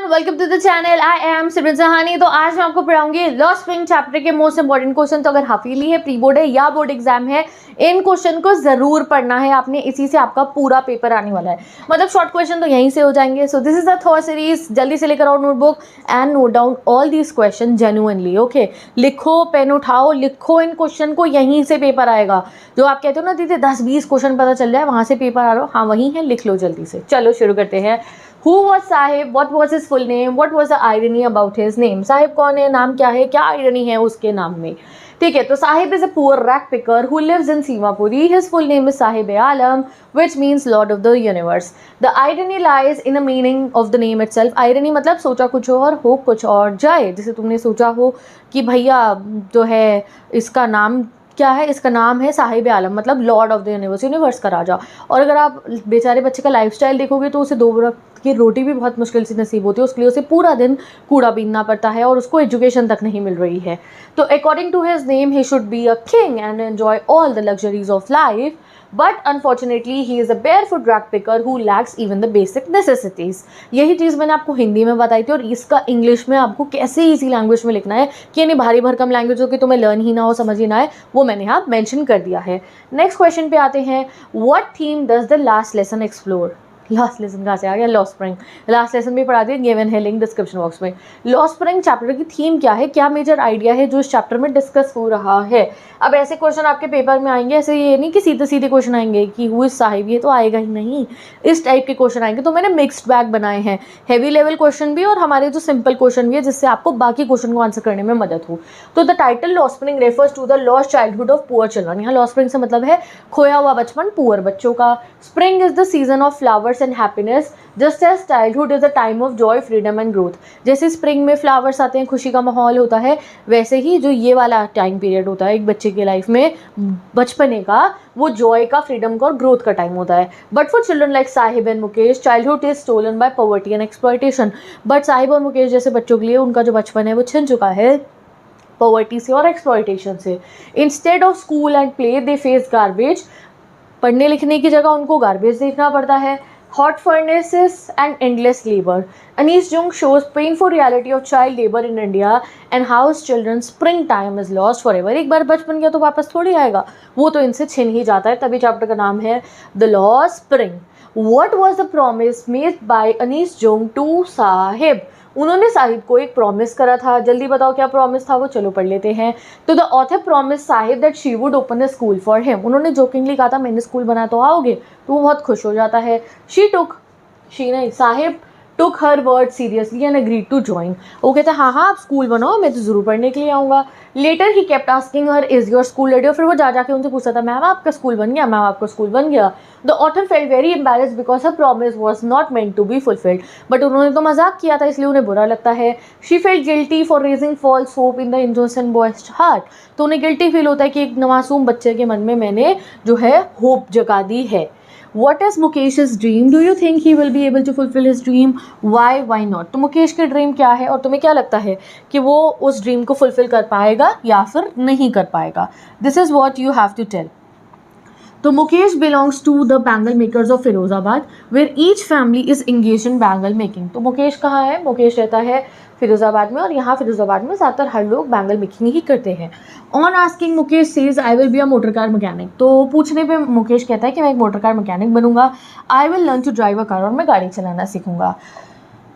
Everyone, welcome to the channel. I am Simran Sahani. तो आज मैं आपको पढ़ाऊंगी लॉ स्प्रिंग चैप्टर के मोस्ट इंपॉर्टेंट क्वेश्चन। तो अगर हाफिली है, प्री बोर्ड है या बोर्ड एग्जाम है, इन क्वेश्चन को जरूर पढ़ना है आपने। इसी से आपका पूरा पेपर आने वाला है। मतलब शॉर्ट क्वेश्चन तो यहीं से हो जाएंगे। So this is the third series. जल्दी से लेकर आओ notebook and note down all these question genuinely. Okay, लिखो, पेन उठाओ, लिखो इन क्वेश्चन को, यहीं से पेपर आएगा। जो आप कहते हो ना दीदी 10-20 क्वेश्चन पता चल जाए, वहां से पेपर आ रहा हो, हाँ वही है, लिख लो जल्दी से। चलो शुरू करते हैं। Who was Sahib? What was his full name? What was the irony about his name? Sahib कौन है, नाम क्या है, क्या आयरनी है उसके नाम में। ठीक है, तो Sahib is a poor rag picker who lives in Seemapuri. His full name is Sahib Alam, which means Lord of the Universe. The irony lies in the meaning of the name itself. Irony मतलब सोचा कुछ और हो कुछ और जाए। जैसे तुमने सोचा हो कि भैया जो है इसका नाम क्या है, इसका नाम है साहिब आलम, मतलब Lord of the universe, universe का राजा। और अगर आप बेचारे बच्चे का लाइफस्टाइल देखोगे तो उसे 2 वक्त की रोटी भी बहुत मुश्किल से नसीब होती है। उसके लिए उसे पूरा दिन कूड़ा बीनना पड़ता है और उसको एजुकेशन तक नहीं मिल रही है। तो according to his name he should be a king and enjoy all the luxuries of life, but unfortunately he is a barefoot rag picker who lacks even the basic necessities. यही चीज़ मैंने आपको हिंदी में बताई थी और इसका इंग्लिश में आपको कैसे इजी लैंग्वेज में लिखना है कि यानी भारी भरकम लैंग्वेज हो कि तुम्हें लर्न ही ना हो, समझ ही ना आए, वो मैंने यहाँ मेंशन कर दिया है। नेक्स्ट क्वेश्चन पे आते हैं। What theme does the last lesson explore? Last lesson कहाँ से आ गया? Law spring. लास्ट लेसन भी पढ़ा दिया, गिवन है लिंक डिस्क्रिप्शन बॉक्स में। लॉ स्प्रिंग चैप्टर की थीम क्या है, क्या मेजर आइडिया है जो इस चैप्टर में डिस्कस हो रहा है। अब ऐसे क्वेश्चन आपके पेपर में आएंगे, ऐसे ये नहीं कि सीधे सीधे क्वेश्चन आएंगे कि हु इज साहिब, ये तो आएगा ही नहीं। इस टाइप के क्वेश्चन आएंगे। तो मैंने मिक्स्ड बैग बनाए हैं, हैवी लेवल क्वेश्चन भी और हमारे जो सिंपल क्वेश्चन भी है, जिससे आपको बाकी क्वेश्चन को आंसर करने में मदद हो। तो द टाइटल लॉ spring refers to the lost childhood of poor children. यहाँ लॉ स्प्रिंग से मतलब है खोया हुआ बचपन, पुअर बच्चों का। Spring is the season of flowers and happiness, just as childhood is a time of joy, freedom and growth. जैसे स्प्रिंग में फ्लावर्स आते हैं, खुशी का माहौल होता है, वैसे ही जो ये वाला टाइम पीरियड होता है एक बच्चे की लाइफ में, बचपने का, वो जॉय का, फ्रीडम का और ग्रोथ का टाइम होता है। But for children like Sahib and Mukesh, childhood is stolen by poverty and exploitation. But Sahib और मुकेश जैसे बच्चों के लिए उनका जो बचपन है वो छिन चुका है पॉवर्टी से और एक्सप्लॉयटेशन से। Instead of school and play they face garbage. पढ़ने लिखने की जगह उनको गार्बेज देखना पड़ता है। Hot furnaces and endless labor. Anish Jung shows painful reality of child labor in India and how children's springtime is lost forever. एक बार बचपन गया तो वापस थोड़ी आएगा, वो तो इनसे छिन ही जाता है। तभी चैप्टर का नाम है The Lost Spring. What was the promise made by Anish Jung to Sahib? उन्होंने साहिब को एक प्रॉमिस करा था। जल्दी बताओ क्या प्रॉमिस था वो, चलो पढ़ लेते हैं। तो the author promise Sahib that she would open a school for him. उन्होंने जोकिंगली कहा था मैंने स्कूल बना तो आओगे, तो वो बहुत खुश हो जाता है। Sahib took her word seriously and agreed to join. वो कहते हैं हाँ हाँ आप स्कूल बनाओ, मैं तो ज़रूर पढ़ने के लिए आऊँगा। Later he kept asking her is your school ready? और फिर वो जा जाके उनसे पूछता था मैम आपका स्कूल बन गया, मैम आपका स्कूल बन गया। The author felt very embarrassed because her promise was not meant to be fulfilled. But उन्होंने तो मजाक किया था इसलिए उन्हें बुरा लगता है। She felt guilty for raising false hope in the innocent boy's heart. तो उन्हें गिल्टी फील होता है कि एक मासूम बच्चे के मन में मैंने जो है होप जगा दी है। What is Mukesh's dream? Do you think he will be able to fulfill his dream? Why not? तो मुकेश के ड्रीम क्या है और तुम्हें क्या लगता है कि वो उस ड्रीम को फुलफिल कर पाएगा या फिर नहीं कर पाएगा? This is what you have to tell. तो Mukesh belongs to the bangle makers of Firozabad where each family is engaged in bangle making. तो मुकेश कहाँ है? मुकेश रहता है फिरोजाबाद में और यहाँ फिरोजाबाद में ज़्यादातर हर लोग बैंगल मेकिंग ही करते हैं। On asking Mukesh says I will be a motor car mechanic. तो पूछने पे मुकेश कहता है कि मैं एक मोटर कार मैकेनिक बनूंगा। I will learn to drive a car, और मैं गाड़ी चलाना सीखूंगा।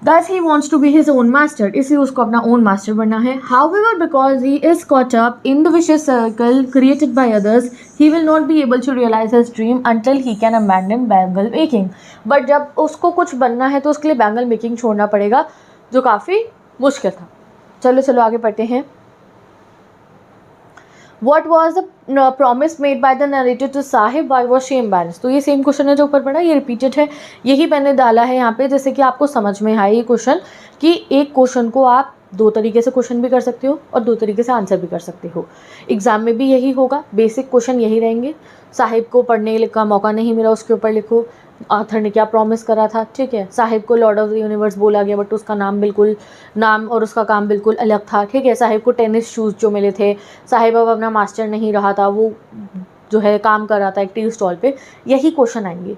Thus he wants to be his own master. इसलिए उसको अपना own master बनना है। However, because he is caught up in the vicious circle created by others, he will not be able to realize his dream until he can abandon bangle making. But जब उसको कुछ बनना है तो उसके लिए बैंगल मेकिंग छोड़ना पड़ेगा, जो काफ़ी मुश्किल था। चलो आगे पढ़ते हैं। What was the promise made by the narrator to Sahib? Why was she embarrassed? तो ये सेम क्वेश्चन है जो ऊपर पढ़ा, ये रिपीटेड है, यही मैंने डाला है यहाँ पे जैसे कि आपको समझ में आए ये क्वेश्चन, कि एक क्वेश्चन को आप 2 तरीके से क्वेश्चन भी कर सकते हो और 2 तरीके से आंसर भी कर सकते हो। एग्जाम में भी यही होगा, बेसिक क्वेश्चन यही रहेंगे। साहिब को पढ़ने का मौका नहीं मिला, उसके ऊपर लिखो आथर ने क्या प्रॉमिस करा था। ठीक है, साहिब को लॉर्ड ऑफ द यूनिवर्स बोला गया बट उसका नाम और उसका काम बिल्कुल अलग था। ठीक है, साहिब को टेनिस शूज़ जो मिले थे, साहिब अब अपना मास्टर नहीं रहा था, वो जो है काम कर रहा था एक टी स्टॉल पे, यही क्वेश्चन आएंगे।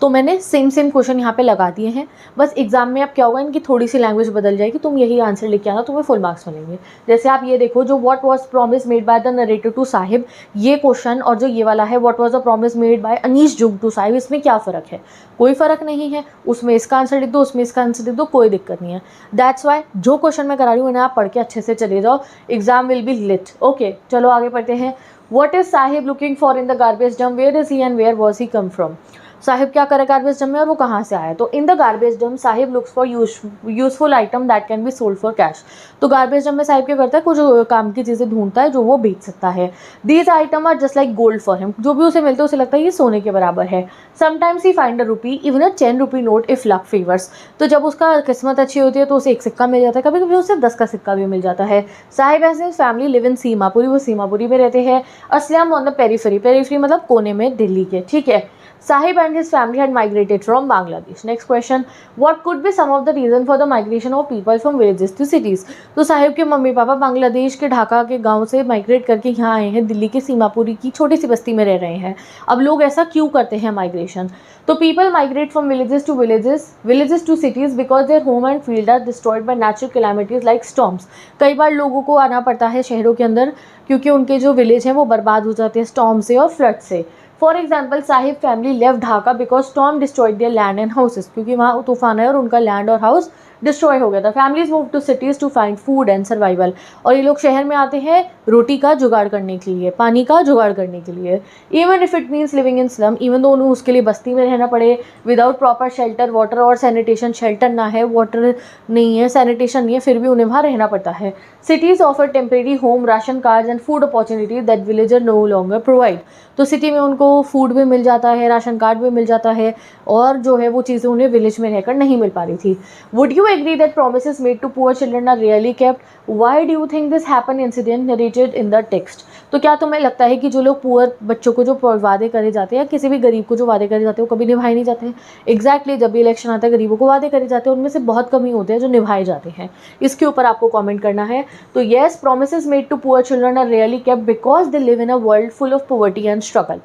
तो मैंने सेम क्वेश्चन यहाँ पे लगा दिए हैं। बस एग्जाम में अब क्या होगा, इनकी थोड़ी सी लैंग्वेज बदल जाएगी, तुम यही आंसर लेके आना, तुम्हें फुल मार्क्स मिलेंगे। जैसे आप ये देखो, जो what was promise made by the narrator to Sahib, ये क्वेश्चन, और जो ये वाला है what was the promise made by Anees Jung to Sahib, इसमें क्या फ़र्क है? कोई फ़र्क नहीं है। उसमें इसका आंसर लिख दो, उसमें इसका आंसर लिख दो, कोई दिक्कत नहीं है। दैट्स वाई जो क्वेश्चन मैं करा रही हूँ उन्हें आप पढ़ के अच्छे से चले जाओ, exam will be lit. Okay, चलो आगे पढ़ते हैं। What is Sahib looking for in the garbage dump? Where is he and where was he come from? Sahib क्या करे गार्बेज डम में और वो कहाँ से आया? तो इन द गार्बेज डम Sahib looks for useful item that can be sold for cash. तो गार्बेज डम में साहिब क्या करता है? कुछ काम की चीज़ें ढूंढता है जो वो बेच सकता है। These item are just like gold for him, जो भी उसे मिलता है उसे लगता है ये सोने के बराबर है। Sometimes he find a rupee even a 10 rupee note if luck favours. तो जब उसका किस्मत अच्छी होती है तो उसे एक सिक्का मिल जाता है, कभी कभी उसे 10 का सिक्का भी मिल जाता है। Sahib as his family live in Seemapuri, वो सीमापुरी में रहते हैं। A slum on the periphery, periphery मतलब कोने में, दिल्ली के, ठीक है। Sahib and his family had migrated from Bangladesh. Next question, what could be some of the reason for the migration of people from villages to cities? तो साहिब के mummy papa Bangladesh के ढाका के गांव से माइग्रेट करके यहाँ आए हैं, दिल्ली के सीमापुरी की छोटी सी बस्ती में रह रहे हैं। अब लोग ऐसा क्यों करते हैं माइग्रेशन? तो people migrate from villages to cities because their home and field are destroyed by natural calamities like storms. कई बार लोगों को आना पड़ता है शहरों के अंदर क्योंकि उनके जो विलेज हैं वो बर्बाद हो जाते हैं स्टॉर्म से और फ्लड से। For example, Sahib family left Dhaka because storm destroyed there land and houses, क्योंकि वहाँ तूफान है और उनका लैंड और हाउस डिस्ट्रॉय हो गया था। Families move to cities to find food and survival, और ये लोग शहर में आते हैं रोटी का जुगाड़ करने के लिए, पानी का जुगाड़ करने के लिए। Even if it means living in slum, even though उन्हें उसके लिए बस्ती में रहना पड़े, विदाउट प्रॉपर शेल्टर, वाटर और सैनिटेशन, शेल्टर ना है, वाटर नहीं है, सैनिटेशन नहीं है, फिर भी उन्हें वहाँ रहना पड़ता है। Cities offer temporary home, ration card and food opportunities that villager no longer provide. तो सिटी में उनको फूड भी मिल जाता है, राशन कार्ड भी मिल जाता है, और जो है वो चीज़ें उन्हें विलेज में रहकर नहीं मिल पा रही थी। Would you agree that promises made to poor children are rarely kept? Why do you think this happened incident narrated in the text? तो क्या तुम्हें लगता है कि जो लोग पुअर बच्चों को जो वादे करे जाते हैं या किसी भी गरीब को जो वादे करे जाते हैं वो कभी निभाए नहीं जाते हैं? एग्जैक्टली, जब भी इलेक्शन आता है गरीबों को वादे करे जाते हैं, उनमें से बहुत कम ही होते हैं जो निभाए जाते हैं। इसके ऊपर आपको कमेंट करना है। तो yes, promises made to poor children are rarely kept because they live in a world full of poverty and struggle.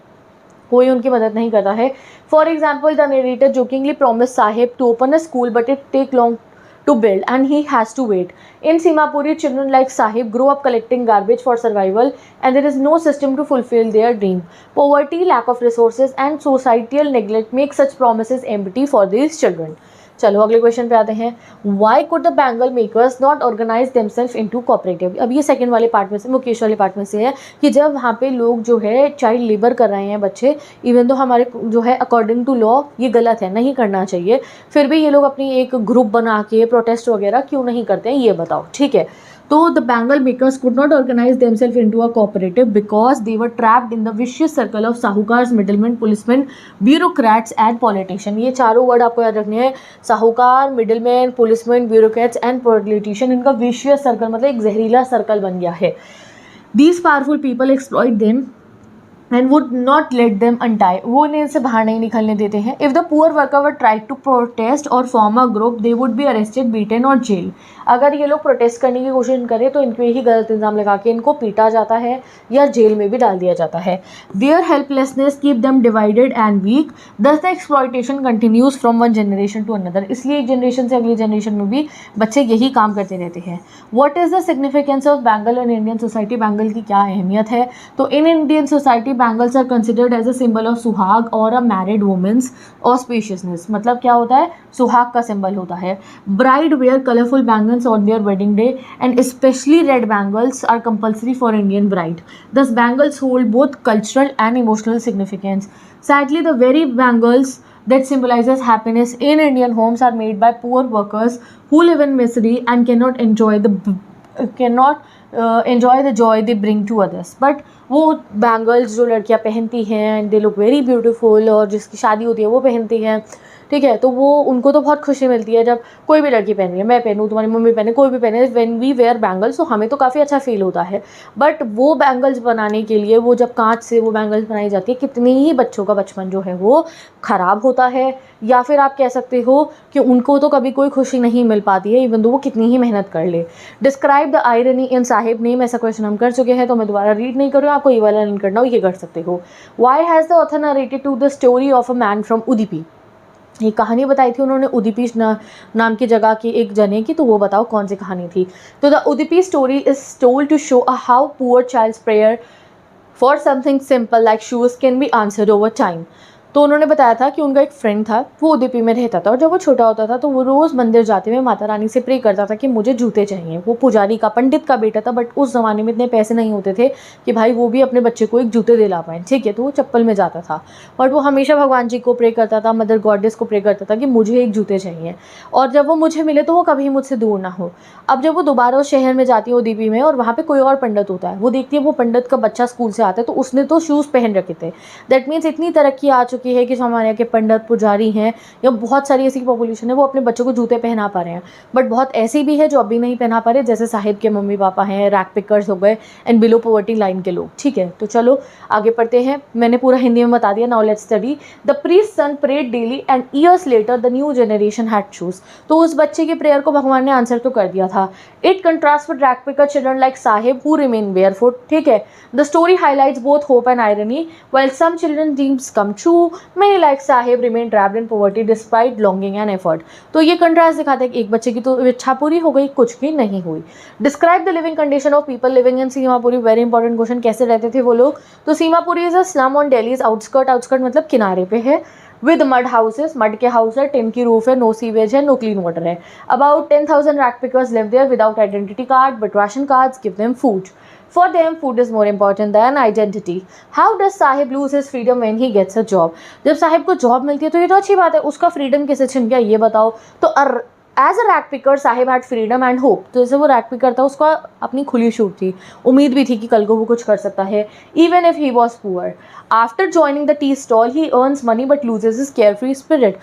कोई उनकी मदद नहीं करता है। For example, the narrator jokingly promise Sahib to open a school but it take long to build and he has to wait. In Simapuri, children like Sahib grow up collecting garbage for survival and there is no system to fulfill their dream. Poverty, lack of resources and societal neglect make such promises empty for these children. चलो अगले question पे आते हैं। Why could the bangle makers not organise themselves into cooperative? अब ये second वाले part में से, मुकेश वाले पार्ट में से है कि जब वहाँ पे लोग जो है चाइल्ड लेबर कर रहे हैं बच्चे, इवन तो हमारे जो है अकॉर्डिंग टू लॉ ये गलत है, नहीं करना चाहिए, फिर भी ये लोग अपनी एक ग्रुप बना के प्रोटेस्ट वगैरह क्यों नहीं करते हैं, ये बताओ, ठीक है। तो the bangle makers could not organise themselves into a cooperative because they were trapped in the vicious circle of sahukars, middleman, policeman, bureaucrats and politician. ये चारों वर्ड आपको याद रखने हैं, sahukar, middleman, policeman, bureaucrats and politician. इनका विशियस सर्कल मतलब एक जहरीला सर्कल बन गया है। These powerful people exploit them and would not let them untie, वो उन्हें इनसे बाहर नहीं निकलने देते हैं। If the poor worker were tried to protest or form a group, they would be arrested, beaten or jailed. अगर ये लोग प्रोटेस्ट करने की कोशिश करें तो इनके ही गलत इल्ज़ाम लगा के इनको पीटा जाता है या जेल में भी डाल दिया जाता है। Their helplessness keep them divided and weak. Thus the exploitation continues from one generation to another. इसलिए एक जनरेशन से अगली जनरेशन में भी बच्चे यही काम करते रहते हैं। What is the significance of bangle in Indian society? Bangle की क्या अहमियत है? तो in Indian society bangles are considered as a symbol of सुहाग और a married woman's auspiciousness. मतलब क्या होता है? सुहाग का सिंबल होता है। Bride wear colorful bangles on their wedding day and especially red bangles are compulsory for Indian bride. Thus bangles hold both cultural and emotional significance. Sadly, the very bangles that symbolizes happiness in Indian homes are made by poor workers who live in misery and cannot enjoy the joy they bring to others. But वो bangles जो लड़कियां पहनती हैं, they look very beautiful, और जिसकी शादी होती है वो पहनती हैं, ठीक है, तो वो उनको तो बहुत खुशी मिलती है जब कोई भी लड़की पहन रही है, मैं पहनूँ, तुम्हारी मम्मी पहने, कोई भी पहने, व्हेन वी वेयर बैंगल्स, तो हमें तो काफ़ी अच्छा फील होता है। बट वो बैंगल्स बनाने के लिए, वो जब कांच से वो बैंगल्स बनाई जाती है, कितनी ही बच्चों का बचपन जो है वो ख़राब होता है, या फिर आप कह सकते हो कि उनको तो कभी कोई खुशी नहीं मिल पाती है इवन दो वो कितनी ही मेहनत कर ले। Describe the irony in Sahib name, ऐसा क्वेश्चन हम कर चुके हैं तो मैं दोबारा रीड नहीं करूँ, आपको ये वाला लर्न करना हो ये कर सकते हो। Why has the author narrated to the story of a man from Udupi? ये कहानी बताई थी उन्होंने उदीपी नाम की जगह की एक जने की, तो वो बताओ कौन सी कहानी थी। तो the Udipi story is told to show how poor child's prayer for something simple like shoes can be answered over time. तो उन्होंने बताया था कि उनका एक फ्रेंड था, वो उदीपी में रहता था, और जब वो छोटा होता था तो वो रोज़ मंदिर जाते हुए माता रानी से प्रे करता था कि मुझे जूते चाहिए। वो पुजारी का, पंडित का बेटा था, बट उस ज़माने में इतने पैसे नहीं होते थे कि भाई वो भी अपने बच्चे को एक जूते दिला पाए, ठीक है। तो वो चप्पल में जाता था, बट वो हमेशा भगवान जी को प्रे करता था, मदर गॉडेस को प्रे करता था कि मुझे एक जूते चाहिए, और जब वो मुझे मिले तो वो कभी मुझसे दूर ना हो। अब जब वो दोबारा उस शहर में जाती है उदीपी में, और वहाँ पे कोई और पंडित होता है, वो देखती है वो पंडित का बच्चा स्कूल से आता है, तो उसने तो शूज़ पहन रखे थे। दैट मीन्स इतनी तरक्की आ चुकी है कि जो हमारे यहाँ के पंडित पुजारी हैं या बहुत सारी ऐसी पॉपुलेशन है, वो अपने बच्चों को जूते पहना पा रहे हैं। बट बहुत ऐसी भी है जो अभी नहीं पहना पा रहे, जैसे साहिब के मम्मी पापा हैं, रैक पिकर्स हो गए, एंड बिलो पॉवर्टी लाइन के लोग, ठीक है। तो चलो आगे पढ़ते हैं, मैंने पूरा हिंदी में बता दिया। Now let's study. The priest son prayed daily and years later the new generation had shoes. तो उस बच्चे की प्रेयर को भगवान ने आंसर तो कर दिया था। It contrast with rack picker children like Sahib who remain barefoot, ठीक है। The story highlights both hope and irony. While some children dreams come true, many like Sahib remain trapped in poverty despite longing and effort. तो ये contrast दिखाता है कि एक बच्चे की तो इच्छा पूरी हो गई, कुछ की नहीं हुई। Describe the living condition of people living in Seemapuri. Very important question, कैसे रहते थे वो लोग। तो Seemapuri is a slum on Delhi's outskirt. Outskirt मतलब किनारे पे है। विद मड हाउसेस, मड के हाउस है, टिन की रूफ है, नो सीवेज है, नो क्लीन वाटर है। About 10,000 rag pickers live there without identity card, but ration cards give them food. For them, food is more important than identity. How does Sahib lose his freedom when he gets a job? जब साहिब को job मिलती है तो ये तो अच्छी बात है, उसका फ्रीडम कैसे छिन गया ये बताओ। तो as a rag picker Sahib had freedom and hope. तो जैसे वो रैक पिकर था, उसका अपनी खुली छूट थी, उम्मीद भी थी कि कल को वो कुछ कर सकता है, even if he was poor. After joining the tea stall he earns money but loses his care free spirit.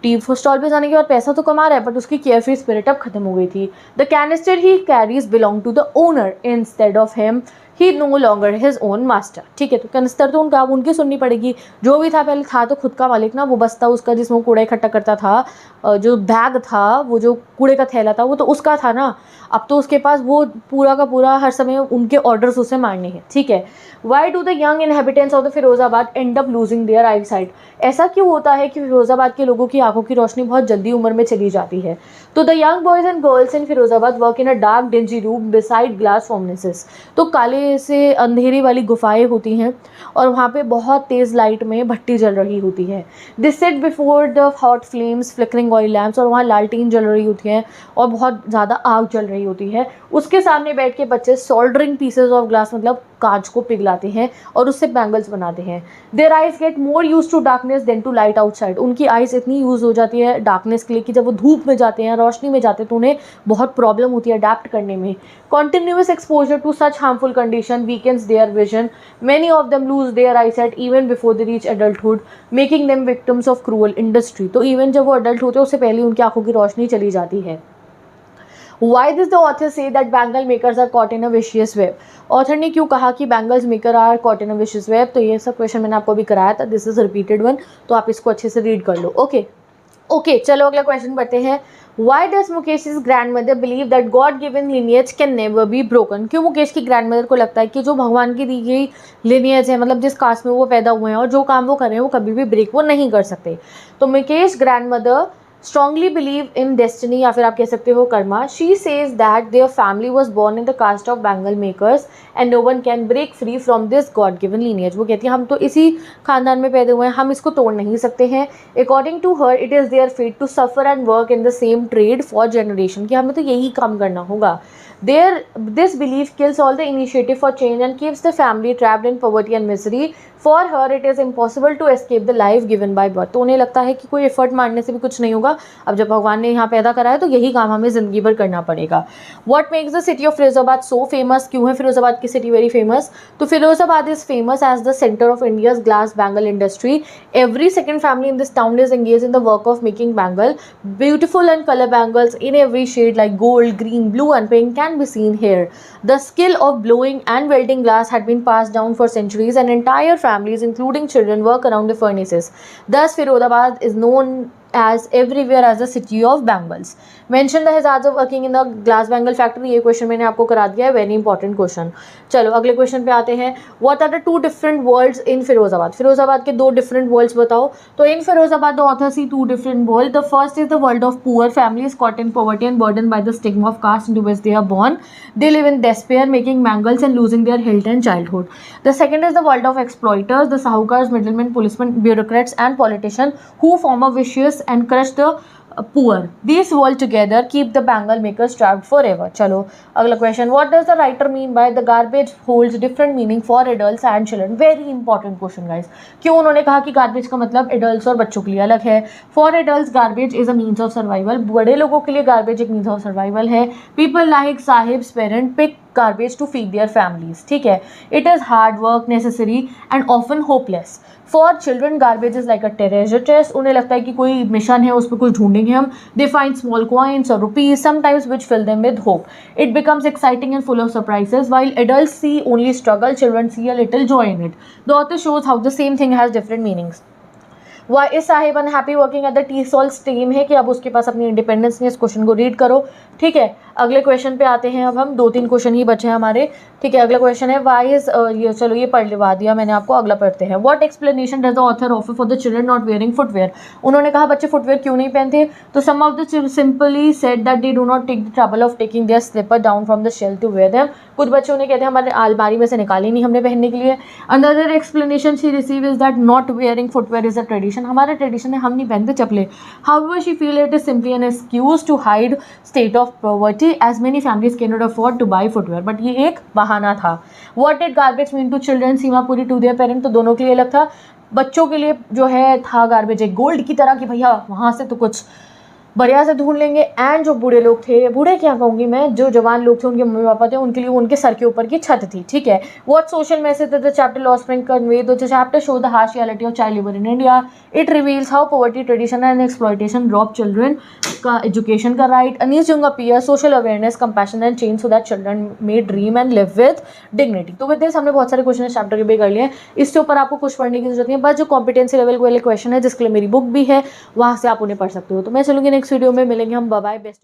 Tea stall पे जाने के बाद पैसा तो कमा रहा है, बट उसकी केयर फ्री स्पिरिट अब खत्म हो गई थी। The canister he carries belong to the owner instead of him, he no longer his own master, ठीक है। तो कैनिस्टर तो उनका, अब उनकी सुननी पड़ेगी। जो भी था पहले था तो खुद का मालिक ना, वो बस्ता उसका जिसमें कूड़ा इकट्ठा करता था, जो बैग था, वो जो कूड़े का थैला था, वो तो उसका था ना। अब तो उसके पास वो पूरा का पूरा हर समय उनके ऑर्डर्स उसे मारने हैं, ठीक है। Why do the young inhabitants of the Firozabad end up losing their eyesight. ऐसा क्यों होता है कि फिरोजाबाद के लोगों की आंखों की रोशनी बहुत जल्दी उम्र में चली जाती है। तो the young boys and girls in Firozabad work in a dark dingy room beside glass furnaces. तो काले से अंधेरी वाली गुफाएं होती हैं, और वहाँ पे बहुत तेज़ लाइट में भट्टी जल रही होती है। This set before the hot flames flickering oil lamps, और वहाँ लालटीन जल रही होती है और बहुत ज़्यादा आग जल रही होती है। उसके सामने बैठ के बच्चे सोल्डरिंग पीसेज ऑफ ग्लास मतलब कांच को पिघलाते हैं और उससे बैंगल्स बनाते हैं। Their eyes get more use to darkness than to light outside. उनकी आइज इतनी यूज़ हो जाती है डार्कनेस के लिए कि जब वो धूप में जाते हैं, रोशनी में जाते हैं, तो उन्हें बहुत प्रॉब्लम होती है अडेप्ट करने में। Continuous exposure to such harmful condition weakens their vision. Many of them lose their eyesight even before they reach adulthood, making them victims of cruel industry. तो इवन जब वो एडल्ट होते हैं उससे पहले उनकी आंखों की रोशनी चली जाती है। Why does the author say that bangle makers are caught in a vicious web? Author ने क्यों कहा कि bangles maker are caught in a vicious web? तो ये सब क्वेश्चन मैंने आपको भी कराया था, दिस इज रिपीटेड वन, तो आप इसको अच्छे से रीड कर लो। ओके, चलो अगला क्वेश्चन बढ़ते हैं। Why does Mukesh's grandmother believe that God given lineage can never be broken? क्यों मुकेश की ग्रैंडमदर को लगता है कि जो भगवान की दी गई lineage है, मतलब जिस कास्ट में वो पैदा हुए हैं और जो काम वो कर रहे हैं, वो कभी भी ब्रेक वो नहीं कर सकते। तो Mukesh grandmother strongly believe in destiny, या फिर आप कह सकते हो Karma. She says that their family was born in the caste of bangle makers and no one can break free from this God given lineage. वो कहती है हम तो इसी खानदान में पैदा हुए हैं, हम इसको तोड़ नहीं सकते हैं। According to her, it is their fate to suffer and work in the same trade for generation, कि हमें तो यही काम करना होगा। This belief kills all the initiative for change and keeps the family trapped in poverty and misery. For her, it is impossible to escape the life given by birth. तो उन्हें लगता है कि कोई एफर्ट मारने से भी कुछ नहीं होगा, अब जब भगवान ने यहाँ पैदा करा है तो यही काम हमें ज़िंदगी भर करना पड़ेगा। What makes the city of Firozabad so famous? क्यों है फिरोजाबाद की सिटी वेरी फेमस? तो Firozabad is famous as the center of India's glass bangle industry. Every second family in this town is engaged in the work of making bangle. Beautiful and color bangles in every shade like gold, green, blue and pink can be seen here. The skill of blowing and welding glass had been passed down for centuries, and entire families including children work around the furnaces. Thus Firozabad is known as everywhere as the city of Bangals. Mention the hazards of working in the glass bangle factory. ये question मैंने आपको करा दिया है, very important question. चलो अगले question पे आते हैं. What are the two different worlds in Firozabad? Firozabad के दो डिफरेंट वर्ल्ड्स बताओ. तो इन Firozabad the author see two different worlds. The first is the world of poor families caught in poverty and burdened by the stigma of caste into which they are born. They live in despair, making mangles and losing their health and childhood. The second is the world of exploiters, the sahukars, middlemen, policemen, bureaucrats and politicians who form a vicious and crush the poor. These world together keep the bangle makers trapped forever. चलो अगला question. What does the writer mean by the garbage holds different meaning for adults and children? Very important question guys. क्यों उन्होंने कहा कि garbage का मतलब adults और बच्चों के लिए अलग है? For adults garbage is a means of survival. बड़े लोगों के लिए garbage एक means of survival है. People like sahib's parent pick garbage to feed their families. ठीक है. It is hard work, necessary and often hopeless. For children garbage is like a treasure chest. उन्हें लगता है कि कोई मिशन है, उस पर कुछ ढूंढेंगे हम. They find small coins or rupees sometimes which fill them with hope. It becomes exciting and full of surprises. While adults see only struggle, children see a little joy in it. The author shows how the same thing has different meanings. Why is Sahib unhappy working at the T salt steam है कि अब उसके पास अपनी independence नहीं है. इस question को read करो. ठीक है. अगले क्वेश्चन पे आते हैं. अब हम 2-3 क्वेश्चन ही बचे हैं हमारे. ठीक है. अगला क्वेश्चन है वाई इज ये चलो ये पढ़वा दिया मैंने आपको. अगला पढ़ते हैं. What explanation does the author offer for the children not wearing footwear? उन्होंने कहा बच्चे फुटवेयर क्यों नहीं पहनते. तो some of the simply said that they do not take the trouble of taking their slipper down from the shelf to wear them. कुछ बच्चे उन्हें कहते हैं हमारे अलमारी में से निकाली नहीं हमने पहनने के लिए. Another explanation she receive is that not wearing footwear is a tradition. हमारा ट्रेडिशन है, हम नहीं पहनते चप्पलें. However she feel it is simply an excuse to hide state of poverty as many families can not afford to buy footwear. But ये एक बहाना था. What did garbage mean to children? Seemapuri to there parent. तो दोनों के लिए अलग था. बच्चों के लिए जो है था गार्बेज एक गोल्ड की तरह कि भैया वहाँ से तो कुछ बढ़िया से ढूंढ लेंगे. एंड जो बूढ़े लोग थे, बूढ़े क्या कहूँगी मैं, जो जवान लोग थे उनके मम्मी पापा थे, उनके लिए उनके सर के ऊपर की छत थी. ठीक है. What social message the chapter लॉ spring convey? The chapter show the harsh reality of child labour in India. It reveals how poverty, tradition and exploitation rob children का एजुकेशन का right. Anees Jung appear social awareness, compassion and change so that children may dream and live with dignity. तो with this हमने बहुत सारे question chapter के भी कर लिए. इसके ऊपर आपको कुछ पढ़ने की जरूरत नहीं है. बस जो कॉम्पिटेंसी लेवल वाले क्वेश्चन है जिसके लिए मेरी बुक भी है वहाँ से आप उन्हें पढ़ सकते हो. तो मैं चलूँगी नेक्स्ट वीडियो में, मिलेंगे हम. Bye bye. बेस्ट.